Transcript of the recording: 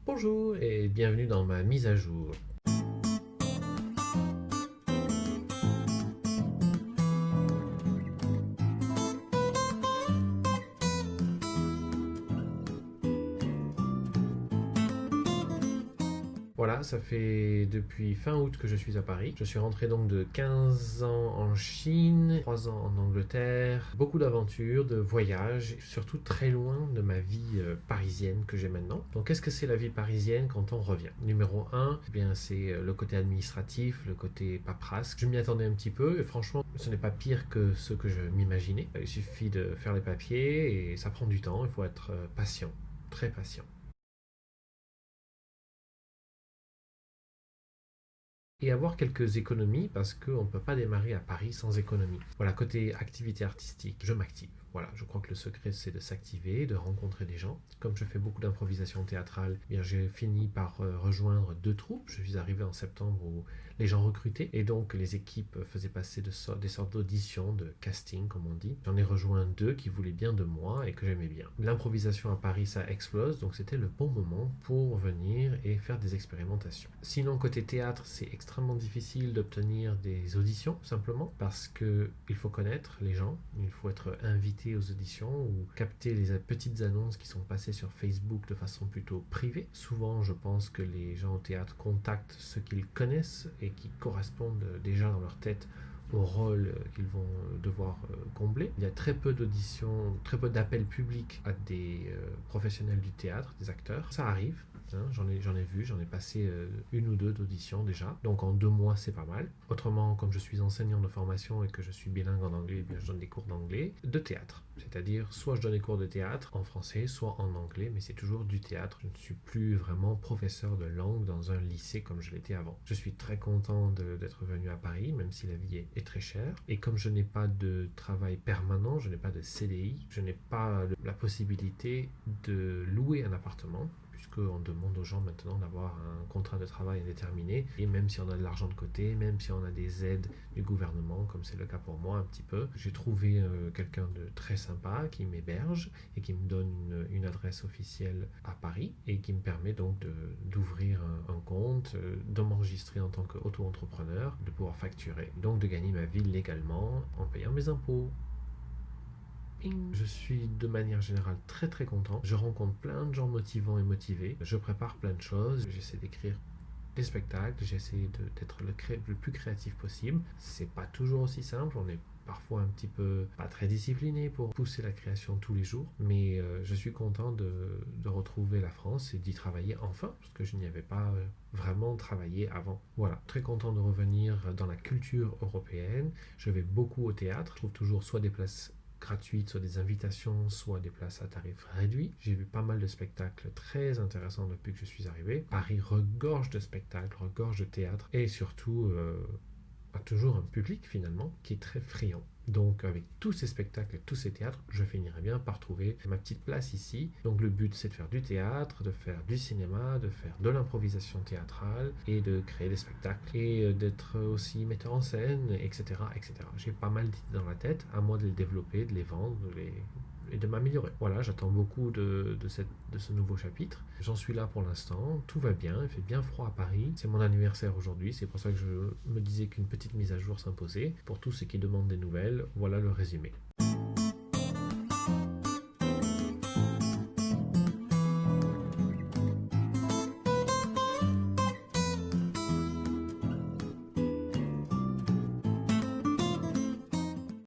Bonjour et bienvenue dans ma mise à jour. Voilà, ça fait depuis fin août que je suis à Paris. Je suis rentré donc de 15 ans en Chine, 3 ans en Angleterre, beaucoup d'aventures, de voyages, surtout très loin de ma vie parisienne que j'ai maintenant. Donc qu'est-ce que c'est la vie parisienne quand on revient? Numéro un, eh bien c'est le côté administratif, le côté paperasse. Je m'y attendais un petit peu et franchement, ce n'est pas pire que ce que je m'imaginais. Il suffit de faire les papiers et ça prend du temps, il faut être patient, très patient. Et avoir quelques économies parce qu'on ne peut pas démarrer à Paris sans économie. Voilà, côté activité artistique, je m'active. Voilà, je crois que le secret c'est de s'activer, de rencontrer des gens. Comme je fais beaucoup d'improvisation théâtrale, eh bien j'ai fini par rejoindre deux troupes. Je suis arrivé en septembre où les gens recrutaient et donc les équipes faisaient passer des sortes d'auditions, de casting comme on dit. J'en ai rejoint deux qui voulaient bien de moi et que j'aimais bien. L'improvisation à Paris ça explose, donc c'était le bon moment pour venir et faire des expérimentations. Sinon côté théâtre c'est extrêmement difficile d'obtenir des auditions simplement parce que il faut connaître les gens, il faut être invité aux auditions ou capter les petites annonces qui sont passées sur Facebook de façon plutôt privée. Souvent je pense que les gens au théâtre contactent ceux qu'ils connaissent et qui correspondent déjà dans leur tête au rôle qu'ils vont devoir combler. Il y a très peu d'auditions, très peu d'appels publics à des professionnels du théâtre, des acteurs. Ça arrive, hein, j'en ai vu, j'en ai passé une ou deux d'auditions déjà. Donc en 2 mois, c'est pas mal. Autrement, comme je suis enseignant de formation et que je suis bilingue en anglais, eh bien, je donne des cours d'anglais, de théâtre. C'est-à-dire, soit je donne des cours de théâtre en français, soit en anglais, mais c'est toujours du théâtre. Je ne suis plus vraiment professeur de langue dans un lycée comme je l'étais avant. Je suis très content d'être venu à Paris, même si la vie est très chère. Et comme je n'ai pas de travail permanent, je n'ai pas de CDI, je n'ai pas la possibilité de louer un appartement, puisqu'on demande aux gens maintenant d'avoir un contrat de travail indéterminé. Et même si on a de l'argent de côté, même si on a des aides du gouvernement, comme c'est le cas pour moi un petit peu, j'ai trouvé quelqu'un de très sympa qui m'héberge et qui me donne une adresse officielle à Paris et qui me permet donc d'ouvrir un compte, de m'enregistrer en tant qu'auto-entrepreneur, de pouvoir facturer, donc de gagner ma vie légalement en payant mes impôts. Je suis de manière générale très très content. Je rencontre plein de gens motivants et motivés. Je prépare plein de choses. J'essaie d'écrire des spectacles. J'essaie d'être le plus créatif possible. C'est pas toujours aussi simple. On est parfois un petit peu pas très discipliné pour pousser la création tous les jours. Mais je suis content de retrouver la France et d'y travailler enfin, parce que je n'y avais pas vraiment travaillé avant. Voilà, très content de revenir dans la culture européenne. Je vais beaucoup au théâtre. Je trouve toujours soit des places gratuites, soit des invitations, soit des places à tarif réduit. J'ai vu pas mal de spectacles très intéressants depuis que je suis arrivé. Paris regorge de spectacles, regorge de théâtre et surtout a toujours un public finalement qui est très friand. Donc avec tous ces spectacles et tous ces théâtres, je finirai bien par trouver ma petite place ici. Donc le but c'est de faire du théâtre, de faire du cinéma, de faire de l'improvisation théâtrale et de créer des spectacles et d'être aussi metteur en scène, etc. etc. J'ai pas mal d'idées dans la tête, à moi de les développer, de les vendre, et de m'améliorer. Voilà, j'attends beaucoup de ce nouveau chapitre. J'en suis là pour l'instant, tout va bien, il fait bien froid à Paris. C'est mon anniversaire aujourd'hui, c'est pour ça que je me disais qu'une petite mise à jour s'imposait. Pour tous ceux qui demandent des nouvelles, voilà le résumé.